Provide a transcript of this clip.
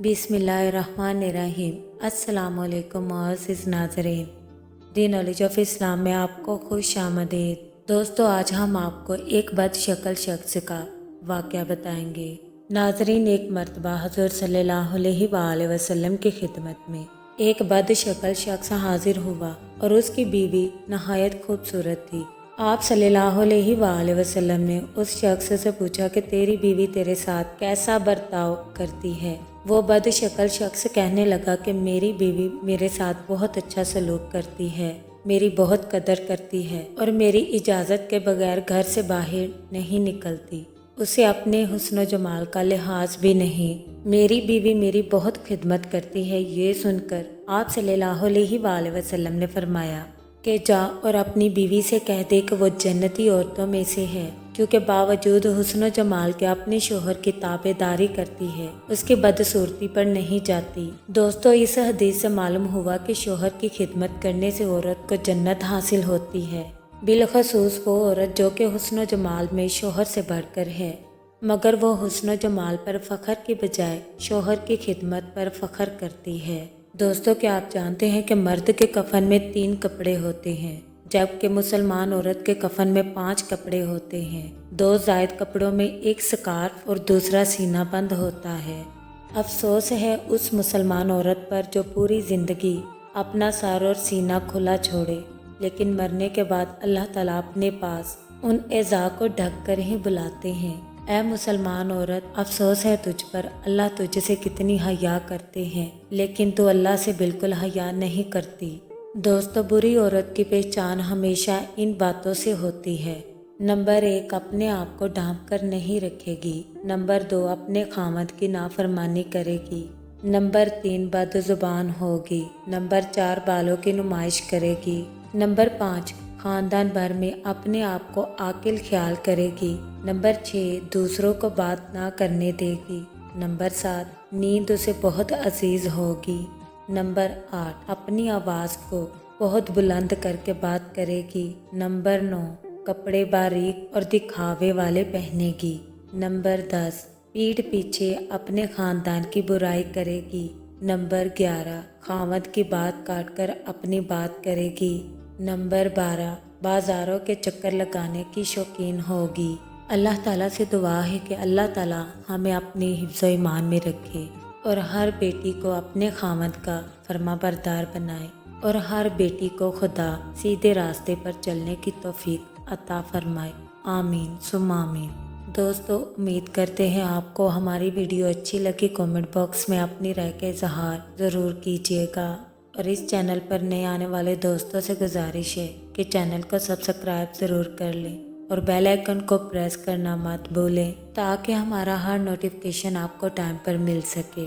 बिस्मिल्लाहिर्रहमानिर्रहीम। अस्सलाम वालेकुम मुअज़्ज़िज़ नाज़रीन, दी नॉलेज ऑफ इस्लाम में आपको खुश आमदीद। दोस्तों, आज हम आपको एक बदशक्ल शख्स का वाक़या बताएंगे। नाज़रीन, एक मरतबा हुज़ूर सल्लल्लाहु अलैहि वसल्लम की खिदमत में एक बदशक्ल शख्स हाजिर हुआ और उसकी बीवी नहायत खूबसूरत थी। आप सल्लल्लाहु अलैहि वसल्लम ने उस शख्स से पूछा कि तेरी बीवी तेरे साथ कैसा बर्ताव करती है। वो बदशक्ल शख्स कहने लगा कि मेरी बीवी मेरे साथ बहुत अच्छा सलूक करती है, मेरी बहुत कदर करती है और मेरी इजाज़त के बगैर घर से बाहर नहीं निकलती। उसे अपने हुस्न जमाल का लिहाज भी नहीं। मेरी बीवी मेरी बहुत खिदमत करती है। ये सुनकर आप सल्लल्लाहु अलैहि वसल्लम ने फरमाया कि जा और अपनी बीवी से कह दे कि वो जन्नती औरतों में से है, क्योंकि बावजूद हुस्न जमाल के अपने शोहर की ताबेदारी करती है, उसकी बदसूरती पर नहीं जाती। दोस्तों, इस हदीस से मालूम हुआ कि शोहर की खिदमत करने से औरत को जन्नत हासिल होती है, बिलखसूस वो औरत जो कि हुस्न जमाल में शोहर से बढ़कर है, मगर वो हुस्न जमाल पर फ़ख्र की बजाय शोहर की खिदमत पर फ़ख्र करती है। दोस्तों, क्या आप जानते हैं कि मर्द के कफन में 3 कपड़े होते हैं, जबकि मुसलमान औरत के कफन में 5 कपड़े होते हैं। 2 जायद कपड़ों में एक स्कार्फ और दूसरा सीना बंद होता है। अफसोस है उस मुसलमान औरत पर जो पूरी ज़िंदगी अपना सर और सीना खुला छोड़े, लेकिन मरने के बाद अल्लाह ताला अपने पास उन एज़ा को ढक कर ही बुलाते हैं। ऐ मुसलमान औरत, अफसोस है तुझ पर, अल्लाह तुझसे कितनी हया करते हैं, लेकिन तू अल्लाह से बिल्कुल हया नहीं करती। दोस्तों, बुरी औरत की पहचान हमेशा इन बातों से होती है। नंबर 1, अपने आप को ढांप कर नहीं रखेगी। नंबर 2, अपने खामद की नाफरमानी करेगी। नंबर 3, बदजुबान होगी। नंबर 4, बालों की नुमाइश करेगी। नंबर 5, खानदान भर में अपने आप को आकिल ख्याल करेगी। नंबर 6, दूसरों को बात ना करने देगी। नंबर 7, नींद उसे बहुत अजीज होगी। नंबर 8, अपनी आवाज़ को बहुत बुलंद करके बात करेगी। नंबर 9, कपड़े बारीक और दिखावे वाले पहनेगी। नंबर 10, पीठ पीछे अपने खानदान की बुराई करेगी। नंबर 11, खामद की बात काटकर अपनी बात करेगी। नंबर 12, बाजारों के चक्कर लगाने की शौकीन होगी। अल्लाह ताला से दुआ है कि अल्लाह ताला हमें अपने हिफ्ज़ ईमान में रखे और हर बेटी को अपने खामद का फरमाबरदार बनाए और हर बेटी को खुदा सीधे रास्ते पर चलने की तौफीक अता फरमाए। आमीन सुम्मा आमीन। दोस्तों, उम्मीद करते हैं आपको हमारी वीडियो अच्छी लगी। कमेंट बॉक्स में अपनी राय का इजहार ज़रूर कीजिएगा और इस चैनल पर नए आने वाले दोस्तों से गुजारिश है कि चैनल को सब्सक्राइब ज़रूर कर लें और बेल आइकन को प्रेस करना मत भूलें, ताकि हमारा हर नोटिफिकेशन आपको टाइम पर मिल सके।